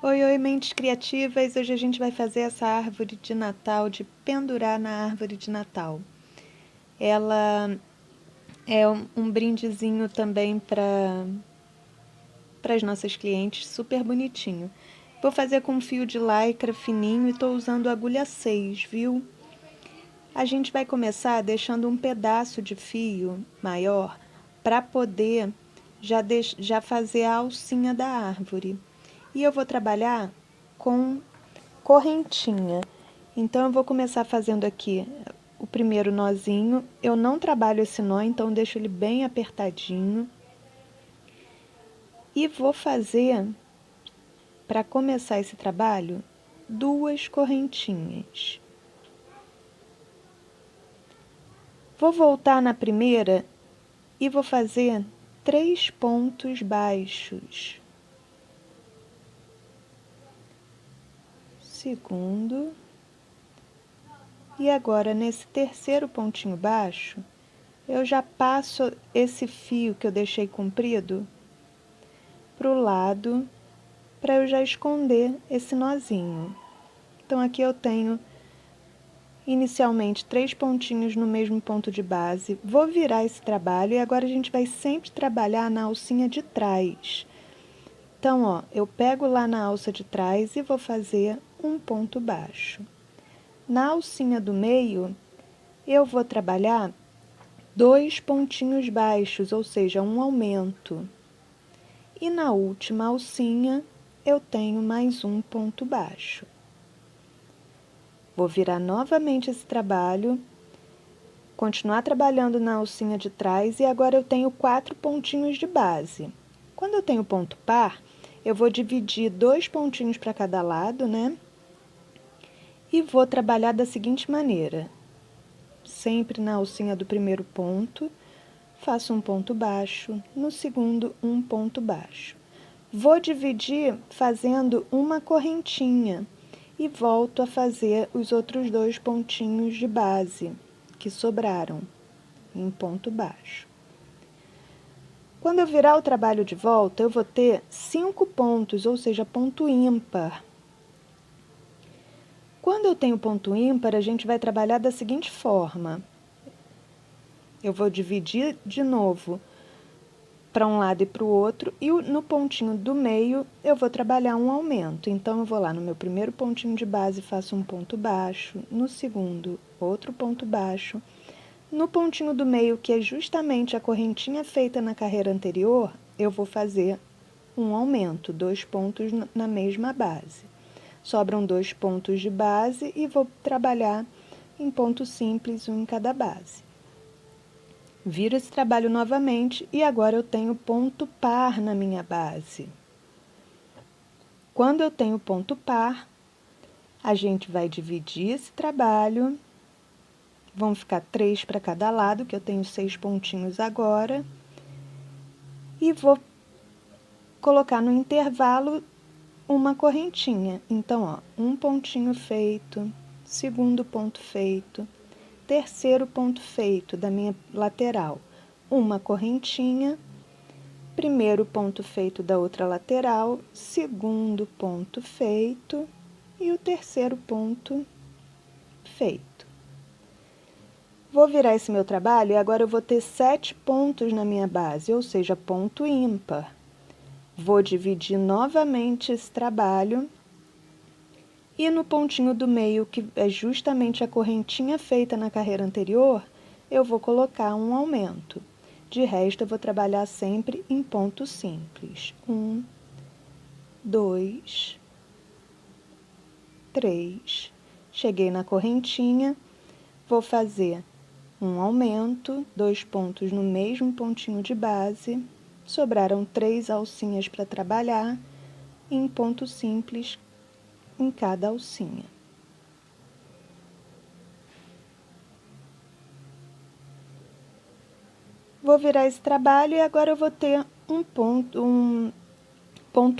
Oi, oi, mentes criativas! Hoje a gente vai fazer essa árvore de Natal, de pendurar na árvore de Natal. Ela é um brindezinho também para as nossas clientes, super bonitinho. Vou fazer com fio de lycra fininho e estou usando agulha 6, viu? A gente vai começar deixando um pedaço de fio maior para poder já fazer a alcinha da árvore. E eu vou trabalhar com correntinha. Então eu vou começar fazendo aqui o primeiro nozinho. Eu não trabalho esse nó, então deixo ele bem apertadinho. E vou fazer, para começar esse trabalho, 2 correntinhas. Vou voltar na primeira e vou fazer 3 pontos baixos. Segundo. E agora, nesse terceiro pontinho baixo, eu já passo esse fio que eu deixei comprido para o lado, para eu já esconder esse nozinho. Então, aqui eu tenho inicialmente 3 pontinhos no mesmo ponto de base. Vou virar esse trabalho e agora a gente vai sempre trabalhar na alcinha de trás. Então, ó, eu pego lá na alça de trás e vou fazer um ponto baixo. Na alcinha do meio, eu vou trabalhar 2 pontinhos baixos, ou seja, um aumento. E na última alcinha, eu tenho mais um ponto baixo. Vou virar novamente esse trabalho, continuar trabalhando na alcinha de trás e agora eu tenho 4 pontinhos de base. Quando eu tenho ponto par, eu vou dividir 2 pontinhos para cada lado, né? E vou trabalhar da seguinte maneira. Sempre na alcinha do primeiro ponto, faço um ponto baixo, no segundo um ponto baixo. Vou dividir fazendo uma correntinha e volto a fazer os outros 2 pontinhos de base que sobraram em ponto baixo. Quando eu virar o trabalho de volta, eu vou ter 5 pontos, ou seja, ponto ímpar. Quando eu tenho ponto ímpar, a gente vai trabalhar da seguinte forma. Eu vou dividir de novo para um lado e para o outro, e no pontinho do meio eu vou trabalhar um aumento. Então, eu vou lá no meu primeiro pontinho de base, faço um ponto baixo, no segundo, outro ponto baixo. No pontinho do meio, que é justamente a correntinha feita na carreira anterior, eu vou fazer um aumento, 2 pontos na mesma base. Sobram 2 pontos de base e vou trabalhar em ponto simples, um em cada base. Viro esse trabalho novamente e agora eu tenho ponto par na minha base. Quando eu tenho ponto par, a gente vai dividir esse trabalho. Vão ficar 3 para cada lado, que eu tenho 6 pontinhos agora. E vou colocar no intervalo uma correntinha. Então, ó, um pontinho feito, segundo ponto feito, terceiro ponto feito da minha lateral, uma correntinha, primeiro ponto feito da outra lateral, segundo ponto feito e o terceiro ponto feito. Vou virar esse meu trabalho e agora eu vou ter 7 pontos na minha base, ou seja, ponto ímpar. Vou dividir novamente esse trabalho e no pontinho do meio, que é justamente a correntinha feita na carreira anterior, eu vou colocar um aumento. De resto, eu vou trabalhar sempre em ponto simples. 1, 2, 3. Cheguei na correntinha, vou fazer um aumento, 2 pontos no mesmo pontinho de base. Sobraram 3 alcinhas para trabalhar em ponto simples em cada alcinha. Vou virar esse trabalho e agora eu vou ter um ponto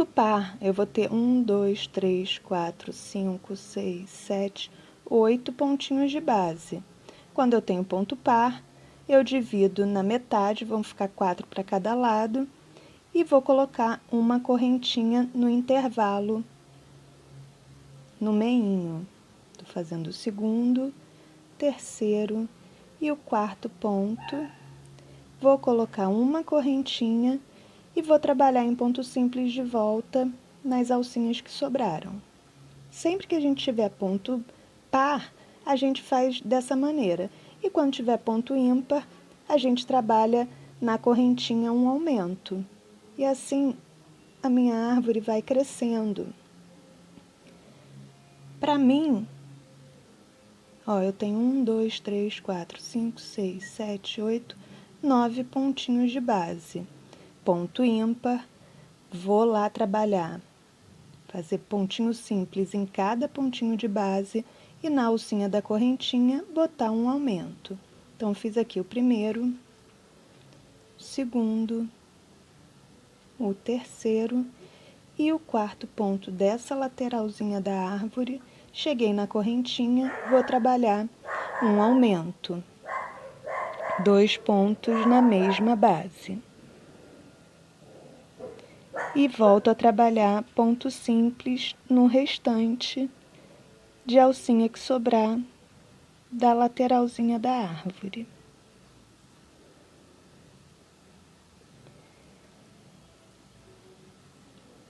par. Eu vou ter 1, 2, 3, 4, 5, 6, 7, 8 pontinhos de base. Quando eu tenho ponto par, eu divido na metade, vão ficar 4 para cada lado, e vou colocar uma correntinha no intervalo no meinho. Tô fazendo o segundo, terceiro e o quarto ponto. Vou colocar uma correntinha e vou trabalhar em ponto simples de volta nas alcinhas que sobraram. Sempre que a gente tiver ponto par, a gente faz dessa maneira. E quando tiver ponto ímpar, a gente trabalha na correntinha um aumento. E assim a minha árvore vai crescendo. Para mim, ó, eu tenho 1, 2, 3, 4, 5, 6, 7, 8, 9 pontinhos de base. Ponto ímpar, vou lá trabalhar. Fazer pontinho simples em cada pontinho de base e na alcinha da correntinha botar um aumento. Então, fiz aqui o primeiro, o segundo, o terceiro e o quarto ponto dessa lateralzinha da árvore. Cheguei na correntinha, vou trabalhar um aumento. 2 pontos na mesma base. E volto a trabalhar ponto simples no restante de alcinha que sobrar da lateralzinha da árvore.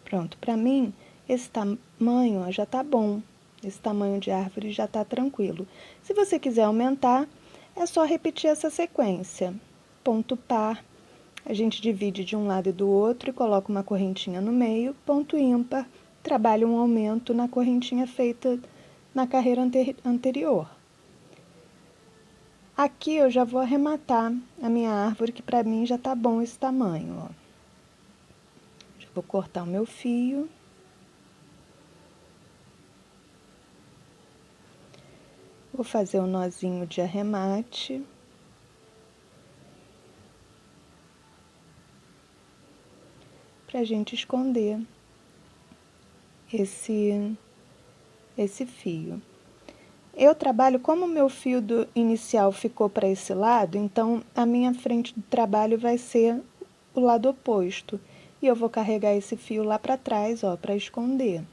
Pronto, para mim, esse tamanho ó, já tá bom. Esse tamanho de árvore já tá tranquilo. Se você quiser aumentar, é só repetir essa sequência. Ponto par, a gente divide de um lado e do outro e coloca uma correntinha no meio. Ponto ímpar, trabalha um aumento na correntinha feita na carreira anterior. Aqui eu já vou arrematar a minha árvore, que para mim já tá bom esse tamanho, ó. Já vou cortar o meu fio. Vou fazer um nozinho de arremate. Pra gente esconder esse fio. Eu trabalho, como o meu fio inicial ficou para esse lado, então a minha frente do trabalho vai ser o lado oposto. E eu vou carregar esse fio lá para trás, ó, para esconder.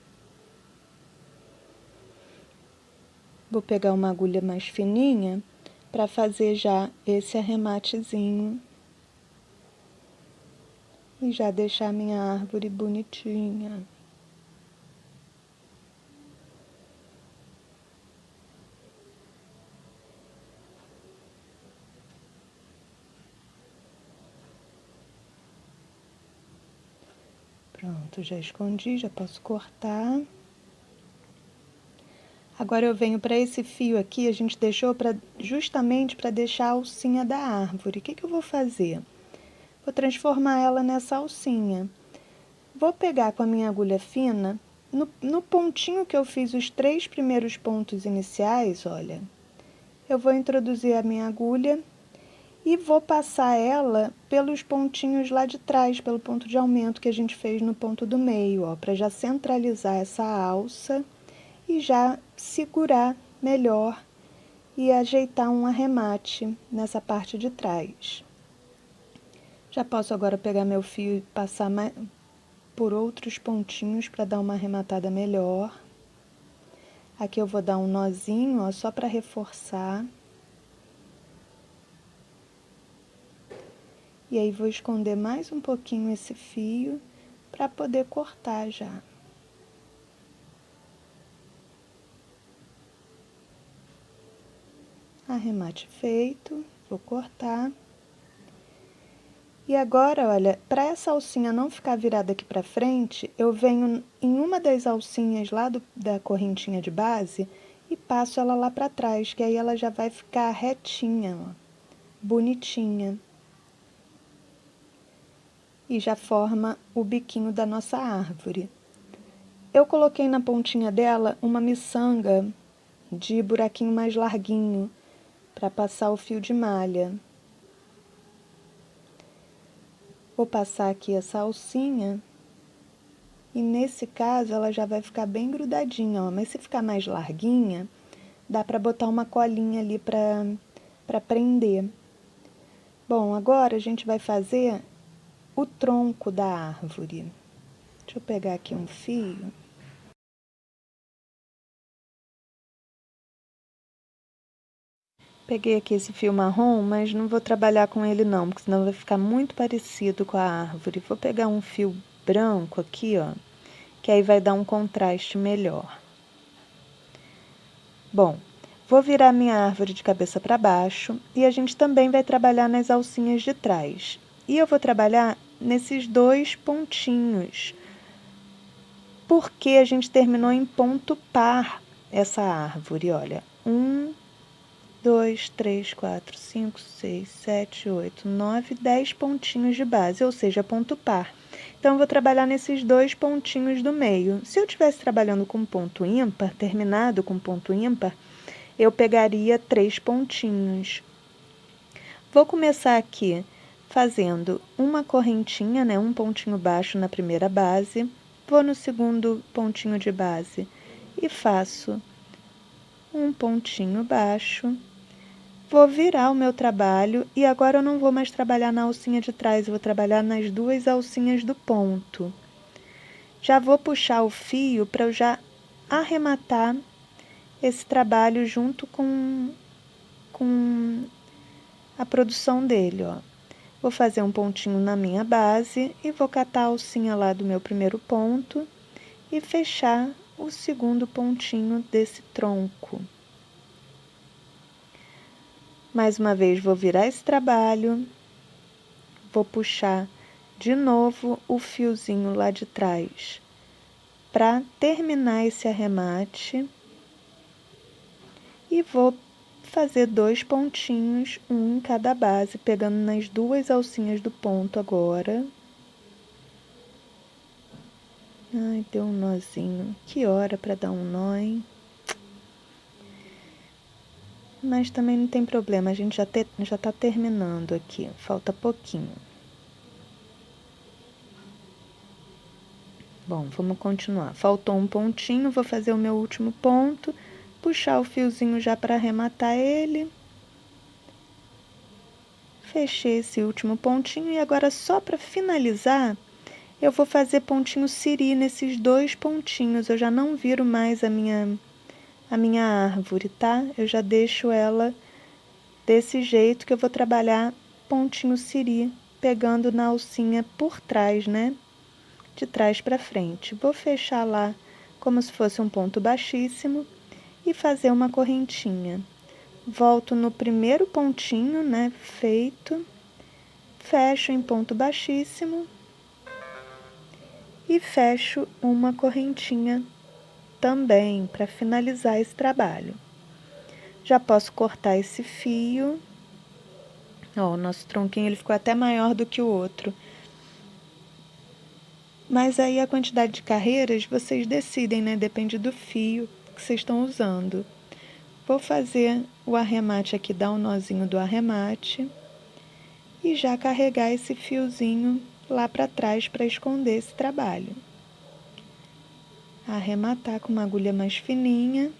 Vou pegar uma agulha mais fininha para fazer já esse arrematezinho. E já deixar a minha árvore bonitinha. Pronto, já escondi, já posso cortar. Agora eu venho para esse fio aqui, a gente deixou justamente para deixar a alcinha da árvore. O que eu vou fazer? Vou transformar ela nessa alcinha. Vou pegar com a minha agulha fina, no pontinho que eu fiz os 3 primeiros pontos iniciais, olha, eu vou introduzir a minha agulha e vou passar ela pelos pontinhos lá de trás, pelo ponto de aumento que a gente fez no ponto do meio, ó, para já centralizar essa alça e já segurar melhor e ajeitar um arremate nessa parte de trás. Já posso agora pegar meu fio e passar por outros pontinhos para dar uma arrematada melhor. Aqui eu vou dar um nozinho, ó, só para reforçar. E aí vou esconder mais um pouquinho esse fio para poder cortar já. Arremate feito, vou cortar. E agora, olha, para essa alcinha não ficar virada aqui para frente, eu venho em uma das alcinhas lá da correntinha de base e passo ela lá para trás, que aí ela já vai ficar retinha, ó, bonitinha. E já forma o biquinho da nossa árvore. Eu coloquei na pontinha dela uma miçanga de buraquinho mais larguinho, para passar o fio de malha. Vou passar aqui essa alcinha e nesse caso ela já vai ficar bem grudadinha, ó. Mas se ficar mais larguinha, dá para botar uma colinha ali para prender. Bom, agora a gente vai fazer o tronco da árvore. Deixa eu pegar aqui um fio. Peguei aqui esse fio marrom, mas não vou trabalhar com ele não, porque senão vai ficar muito parecido com a árvore. Vou pegar um fio branco aqui, ó, que aí vai dar um contraste melhor. Bom, vou virar minha árvore de cabeça para baixo e a gente também vai trabalhar nas alcinhas de trás. E eu vou trabalhar nesses 2 pontinhos, porque a gente terminou em ponto par essa árvore, olha. 1, 2, 3, 4, 5, 6, 7, 8, 9, 10 pontinhos de base, ou seja, ponto par. Então, eu vou trabalhar nesses 2 pontinhos do meio. Se eu estivesse trabalhando com ponto ímpar, terminado com ponto ímpar, eu pegaria 3 pontinhos. Vou começar aqui fazendo uma correntinha, né, um pontinho baixo na primeira base, vou no segundo pontinho de base e faço um pontinho baixo. Vou virar o meu trabalho e agora eu não vou mais trabalhar na alcinha de trás, eu vou trabalhar nas 2 alcinhas do ponto. Já vou puxar o fio para eu já arrematar esse trabalho junto com a produção dele, ó. Vou fazer um pontinho na minha base e vou catar a alcinha lá do meu primeiro ponto e fechar o segundo pontinho desse tronco. Mais uma vez, vou virar esse trabalho, vou puxar de novo o fiozinho lá de trás para terminar esse arremate e vou fazer 2 pontinhos, um em cada base, pegando nas 2 alcinhas do ponto agora. Ai, deu um nozinho. Que hora para dar um nó, hein? Mas também não tem problema, a gente já tá terminando aqui, falta pouquinho. Bom, vamos continuar. Faltou um pontinho, vou fazer o meu último ponto, puxar o fiozinho já para arrematar ele. Fechei esse último pontinho e agora só para finalizar, eu vou fazer pontinho siri nesses 2 pontinhos. Eu já não viro mais a minha árvore, tá? Eu já deixo ela desse jeito que eu vou trabalhar pontinho siri, pegando na alcinha por trás, né? De trás para frente. Vou fechar lá como se fosse um ponto baixíssimo e fazer uma correntinha. Volto no primeiro pontinho, né? Feito. Fecho em ponto baixíssimo e fecho uma correntinha também para finalizar esse trabalho. Já posso cortar esse fio. Ó, o nosso tronquinho ele ficou até maior do que o outro. Mas aí a quantidade de carreiras vocês decidem, né? Depende do fio que vocês estão usando. Vou fazer o arremate aqui, dar um nozinho do arremate e já carregar esse fiozinho lá para trás para esconder esse trabalho. Arrematar com uma agulha mais fininha,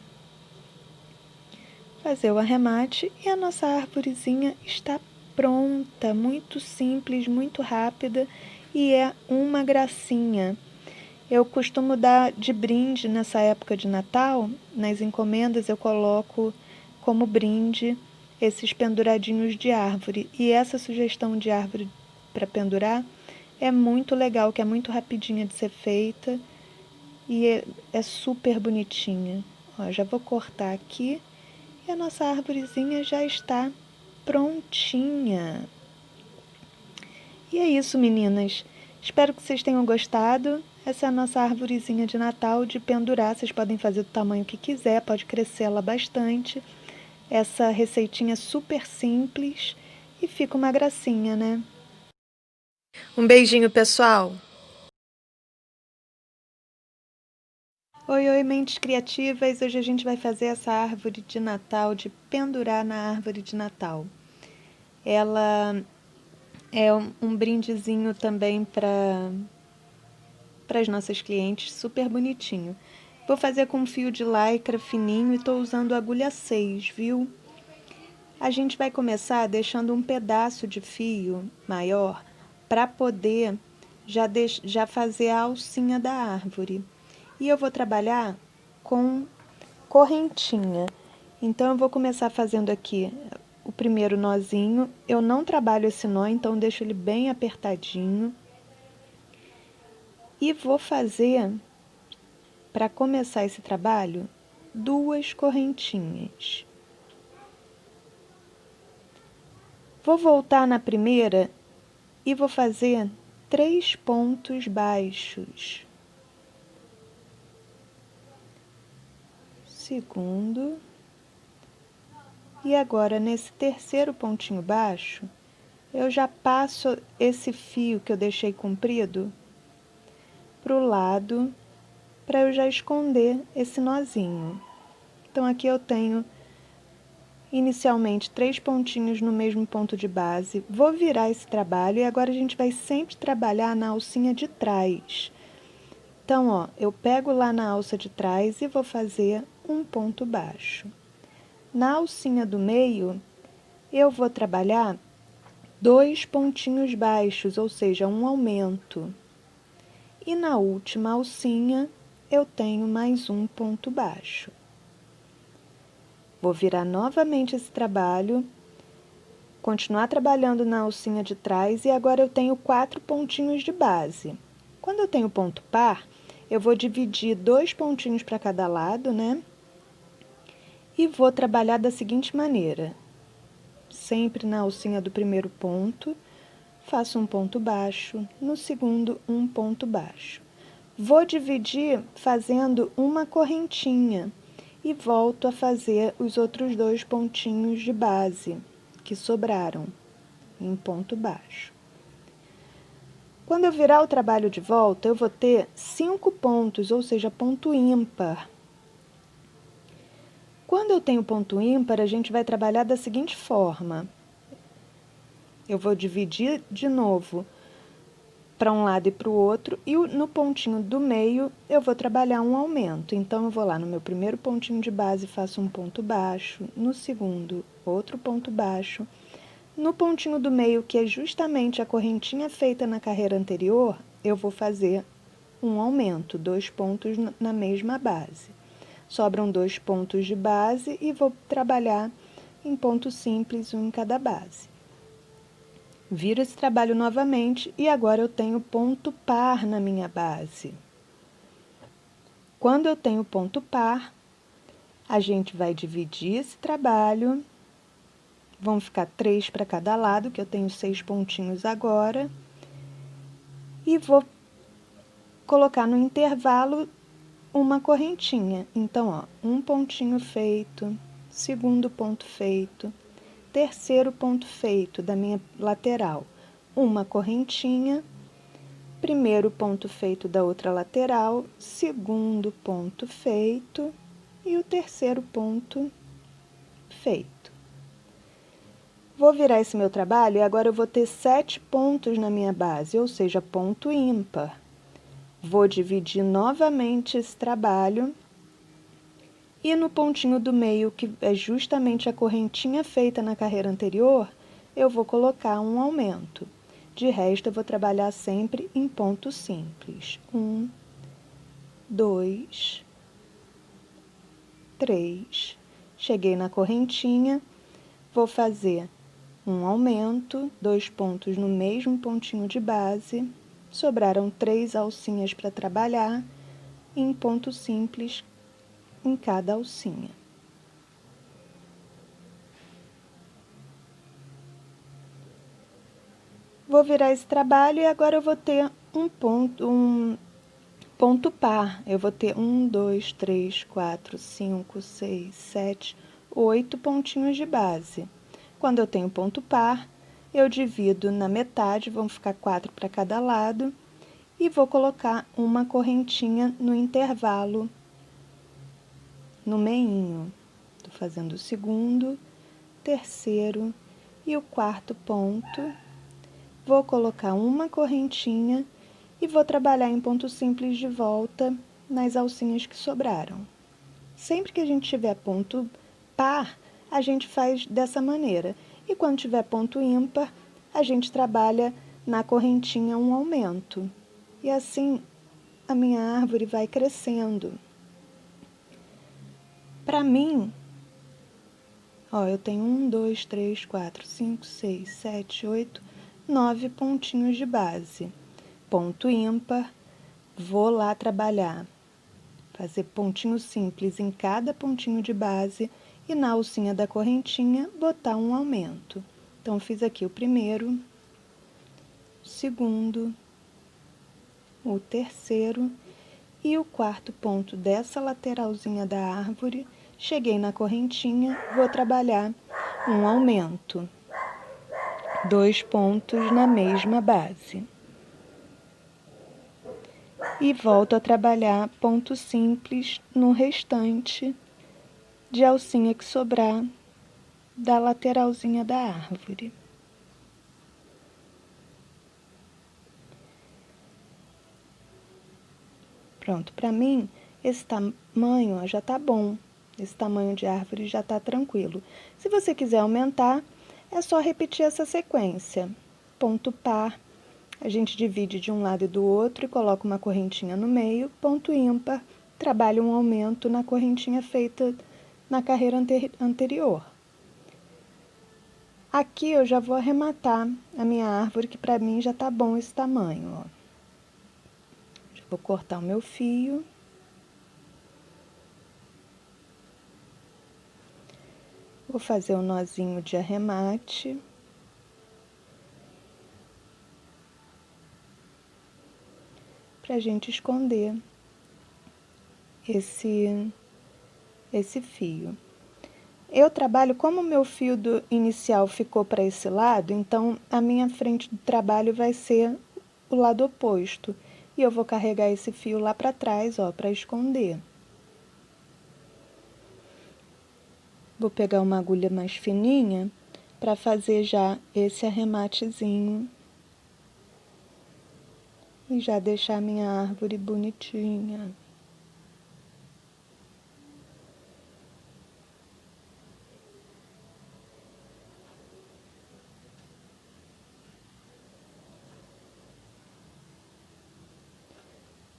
fazer o arremate e a nossa árvorezinha está pronta, muito simples, muito rápida e é uma gracinha. Eu costumo dar de brinde nessa época de Natal, nas encomendas eu coloco como brinde esses penduradinhos de árvore. E essa sugestão de árvore para pendurar é muito legal, que é muito rapidinha de ser feita e é super bonitinha. Ó, já vou cortar aqui e a nossa árvorezinha já está prontinha. E é isso, meninas. Espero que vocês tenham gostado. Essa é a nossa arvorezinha de Natal de pendurar. Vocês podem fazer do tamanho que quiser, pode crescer ela bastante. Essa receitinha é super simples e fica uma gracinha, né? Um beijinho, pessoal! Oi, mentes criativas! Hoje a gente vai fazer essa árvore de Natal, de pendurar na árvore de Natal. Ela é um brindezinho também para as nossas clientes, super bonitinho. Vou fazer com fio de lycra fininho e estou usando agulha 6, viu? A gente vai começar deixando um pedaço de fio maior para poder já fazer a alcinha da árvore. E eu vou trabalhar com correntinha. Então, eu vou começar fazendo aqui o primeiro nozinho. Eu não trabalho esse nó, então deixo ele bem apertadinho. E vou fazer, para começar esse trabalho, 2 correntinhas. Vou voltar na primeira e vou fazer 3 pontos baixos. Segundo. E agora, nesse terceiro pontinho baixo, eu já passo esse fio que eu deixei comprido para o lado, para eu já esconder esse nozinho. Então, aqui eu tenho inicialmente 3 pontinhos no mesmo ponto de base. Vou virar esse trabalho e agora a gente vai sempre trabalhar na alcinha de trás. Então, ó, eu pego lá na alça de trás e vou fazer um ponto baixo. Na alcinha do meio, eu vou trabalhar 2 pontinhos baixos, ou seja, um aumento. E na última alcinha, eu tenho mais um ponto baixo. Vou virar novamente esse trabalho, continuar trabalhando na alcinha de trás e agora eu tenho 4 pontinhos de base. Quando eu tenho ponto par, eu vou dividir 2 pontinhos para cada lado, né? E vou trabalhar da seguinte maneira. Sempre na alcinha do primeiro ponto, faço um ponto baixo, no segundo um ponto baixo. Vou dividir fazendo uma correntinha e volto a fazer os outros 2 pontinhos de base que sobraram em ponto baixo. Quando eu virar o trabalho de volta, eu vou ter 5 pontos, ou seja, ponto ímpar. Quando eu tenho ponto ímpar, a gente vai trabalhar da seguinte forma. Eu vou dividir de novo para um lado e para o outro, e no pontinho do meio eu vou trabalhar um aumento. Então, eu vou lá no meu primeiro pontinho de base, faço um ponto baixo, no segundo, outro ponto baixo. No pontinho do meio, que é justamente a correntinha feita na carreira anterior, eu vou fazer um aumento, 2 pontos na mesma base. Sobram 2 pontos de base e vou trabalhar em ponto simples, um em cada base. Viro esse trabalho novamente e agora eu tenho ponto par na minha base. Quando eu tenho ponto par, a gente vai dividir esse trabalho. Vão ficar 3 para cada lado, que eu tenho 6 pontinhos agora. E vou colocar no intervalo uma correntinha. Então, ó, um pontinho feito, segundo ponto feito, terceiro ponto feito da minha lateral, uma correntinha, primeiro ponto feito da outra lateral, segundo ponto feito e o terceiro ponto feito. Vou virar esse meu trabalho e agora eu vou ter 7 pontos na minha base, ou seja, ponto ímpar. Vou dividir novamente esse trabalho e no pontinho do meio, que é justamente a correntinha feita na carreira anterior, eu vou colocar um aumento. De resto, eu vou trabalhar sempre em ponto simples. 1, 2, 3. Cheguei na correntinha, vou fazer um aumento, 2 pontos no mesmo pontinho de base. Sobraram 3 alcinhas para trabalhar em ponto simples em cada alcinha. Vou virar esse trabalho e agora eu vou ter um ponto par. Eu vou ter 1, 2, 3, 4, 5, 6, 7, 8 pontinhos de base. Quando eu tenho ponto par, eu divido na metade, vão ficar 4 para cada lado, e vou colocar uma correntinha no intervalo, no meinho. Estou fazendo o segundo, terceiro e o quarto ponto. Vou colocar uma correntinha e vou trabalhar em ponto simples de volta nas alcinhas que sobraram. Sempre que a gente tiver ponto par, a gente faz dessa maneira. E quando tiver ponto ímpar, a gente trabalha na correntinha um aumento. E assim a minha árvore vai crescendo. Para mim, Ó, eu tenho 1, 2, 3, 4, 5, 6, 7, 8, 9 pontinhos de base. Ponto ímpar, vou lá trabalhar. Fazer pontinho simples em cada pontinho de base e na alcinha da correntinha botar um aumento. Então, fiz aqui o primeiro, o segundo, o terceiro e o quarto ponto dessa lateralzinha da árvore. Cheguei na correntinha, vou trabalhar um aumento. 2 pontos na mesma base. E volto a trabalhar ponto simples no restante de alcinha que sobrar da lateralzinha da árvore. Pronto, para mim, esse tamanho ó, já tá bom. Esse tamanho de árvore já tá tranquilo. Se você quiser aumentar, é só repetir essa sequência. Ponto par, a gente divide de um lado e do outro e coloca uma correntinha no meio. Ponto ímpar, trabalha um aumento na correntinha feita na carreira anterior. Aqui eu já vou arrematar a minha árvore, que para mim já tá bom esse tamanho, ó. Já vou cortar o meu fio. Vou fazer um nozinho de arremate. Pra gente esconder esse fio. Eu trabalho, como o meu fio inicial ficou para esse lado, então a minha frente do trabalho vai ser o lado oposto. E eu vou carregar esse fio lá para trás, ó, para esconder. Vou pegar uma agulha mais fininha para fazer já esse arrematezinho. E já deixar a minha árvore bonitinha.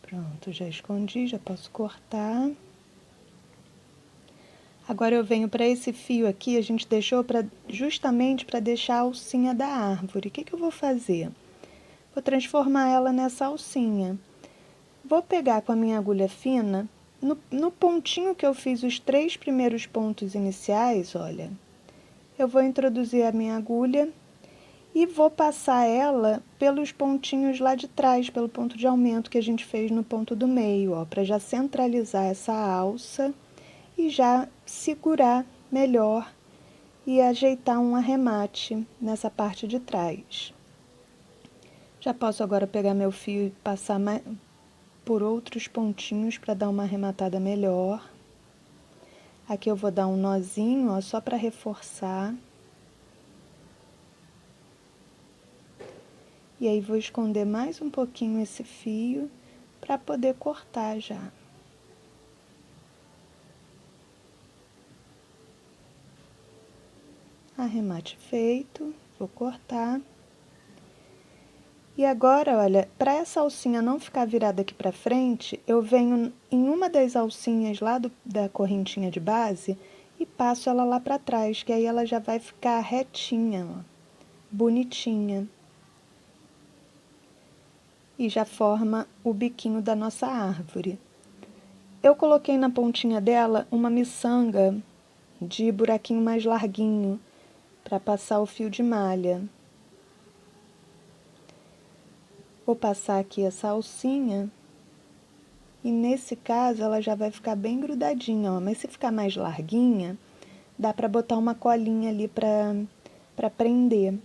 Pronto, já escondi, já posso cortar. Agora eu venho para esse fio aqui, a gente deixou justamente para deixar a alcinha da árvore. O que eu vou fazer? Vou transformar ela nessa alcinha. Vou pegar com a minha agulha fina, no pontinho que eu fiz os 3 primeiros pontos iniciais, olha, eu vou introduzir a minha agulha e vou passar ela pelos pontinhos lá de trás, pelo ponto de aumento que a gente fez no ponto do meio, ó, para já centralizar essa alça e já segurar melhor e ajeitar um arremate nessa parte de trás. Já posso agora pegar meu fio e passar por outros pontinhos para dar uma arrematada melhor. Aqui eu vou dar um nozinho, ó, só para reforçar. E aí vou esconder mais um pouquinho esse fio para poder cortar já. Arremate feito, vou cortar. E agora, olha, para essa alcinha não ficar virada aqui para frente, eu venho em uma das alcinhas lá da correntinha de base e passo ela lá para trás, que aí ela já vai ficar retinha, ó, bonitinha. E já forma o biquinho da nossa árvore. Eu coloquei na pontinha dela uma miçanga de buraquinho mais larguinho para passar o fio de malha. Vou passar aqui essa alcinha e nesse caso ela já vai ficar bem grudadinha, ó. Mas se ficar mais larguinha, dá para botar uma colinha ali para prender.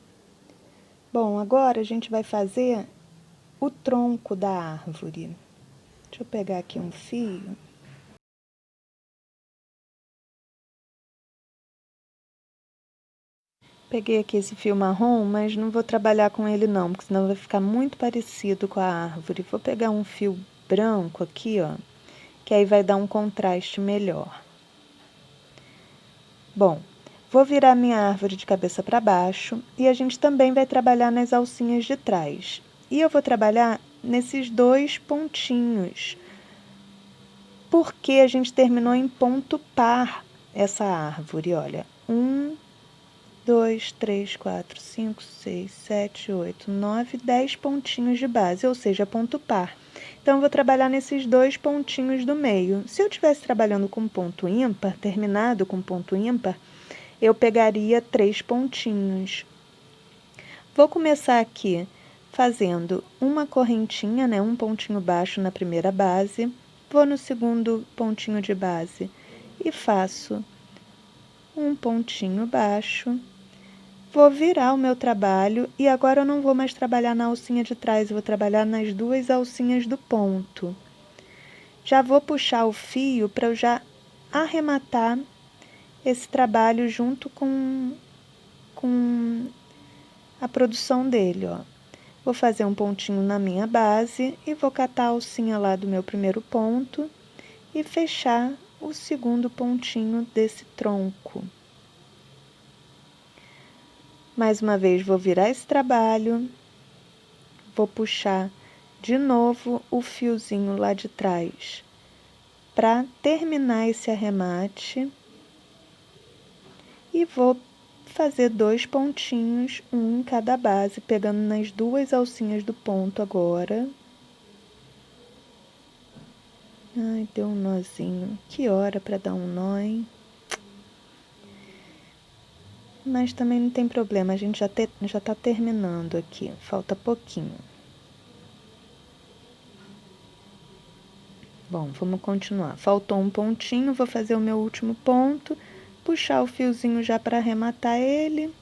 Bom, agora a gente vai fazer o tronco da árvore. Deixa eu pegar aqui um fio. Peguei aqui esse fio marrom, mas não vou trabalhar com ele não, porque senão vai ficar muito parecido com a árvore. Vou pegar um fio branco aqui, ó, que aí vai dar um contraste melhor. Bom, vou virar minha árvore de cabeça para baixo e a gente também vai trabalhar nas alcinhas de trás. E eu vou trabalhar nesses 2 pontinhos, porque a gente terminou em ponto par essa árvore, olha. 1, 2, 3, 4, 5, 6, 7, 8, 9, 10 pontinhos de base, ou seja, ponto par. Então, eu vou trabalhar nesses 2 pontinhos do meio. Se eu estivesse trabalhando com ponto ímpar, terminado com ponto ímpar, eu pegaria 3 pontinhos. Vou começar aqui fazendo uma correntinha, né, um pontinho baixo na primeira base, vou no segundo pontinho de base e faço um pontinho baixo. Vou virar o meu trabalho e agora eu não vou mais trabalhar na alcinha de trás, eu vou trabalhar nas 2 alcinhas do ponto. Já vou puxar o fio para eu já arrematar esse trabalho junto com a produção dele, ó. Vou fazer um pontinho na minha base e vou catar a alcinha lá do meu primeiro ponto e fechar o segundo pontinho desse tronco. Mais uma vez, vou virar esse trabalho, vou puxar de novo o fiozinho lá de trás para terminar esse arremate e vou fazer 2 pontinhos, um em cada base, pegando nas 2 alcinhas do ponto agora. Ai, deu um nozinho. Que hora para dar um nó, hein? Mas também não tem problema, a gente já tá terminando aqui, falta pouquinho. Bom, vamos continuar. Faltou um pontinho, vou fazer o meu último ponto, puxar o fiozinho já para arrematar ele.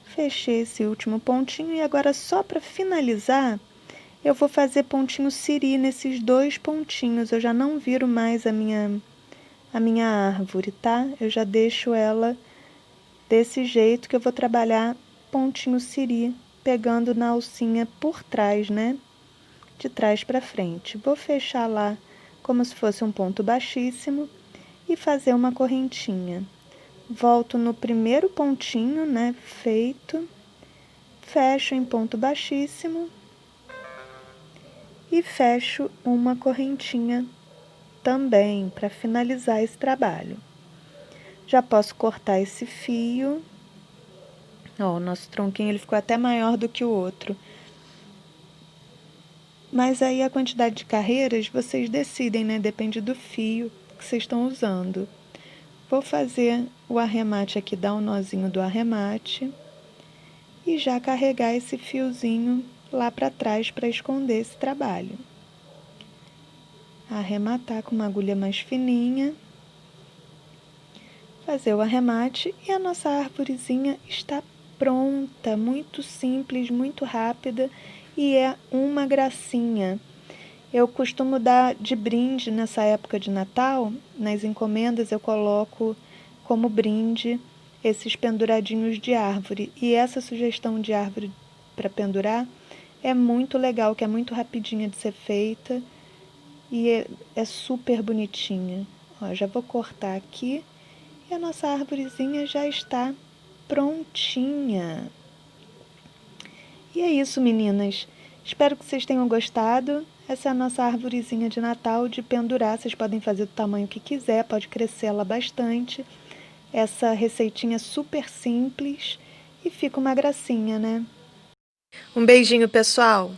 Fechei esse último pontinho e agora só para finalizar, eu vou fazer pontinho siri nesses 2 pontinhos. Eu já não viro mais a minha árvore, tá? Eu já deixo ela desse jeito que eu vou trabalhar pontinho siri, pegando na alcinha por trás, né? De trás para frente. Vou fechar lá como se fosse um ponto baixíssimo e fazer uma correntinha. Volto no primeiro pontinho, né? Feito. Fecho em ponto baixíssimo e fecho uma correntinha também para finalizar esse trabalho. Já posso cortar esse fio. Ó, o nosso tronquinho ele ficou até maior do que o outro. Mas aí a quantidade de carreiras vocês decidem, né? Depende do fio que vocês estão usando. Vou fazer o arremate aqui, dar um nozinho do arremate e já carregar esse fiozinho lá para trás para esconder esse trabalho. Arrematar com uma agulha mais fininha, fazer o arremate e a nossa arvorezinha está pronta, muito simples, muito rápida e é uma gracinha. Eu costumo dar de brinde nessa época de Natal, nas encomendas eu coloco como brinde esses penduradinhos de árvore. E essa sugestão de árvore para pendurar é muito legal, que é muito rapidinha de ser feita e é super bonitinha. Ó, já vou cortar aqui e a nossa árvorezinha já está prontinha. E é isso, meninas. Espero que vocês tenham gostado. Essa é a nossa arvorezinha de Natal de pendurar. Vocês podem fazer do tamanho que quiser, pode crescer ela bastante. Essa receitinha é super simples e fica uma gracinha, né? Um beijinho, pessoal!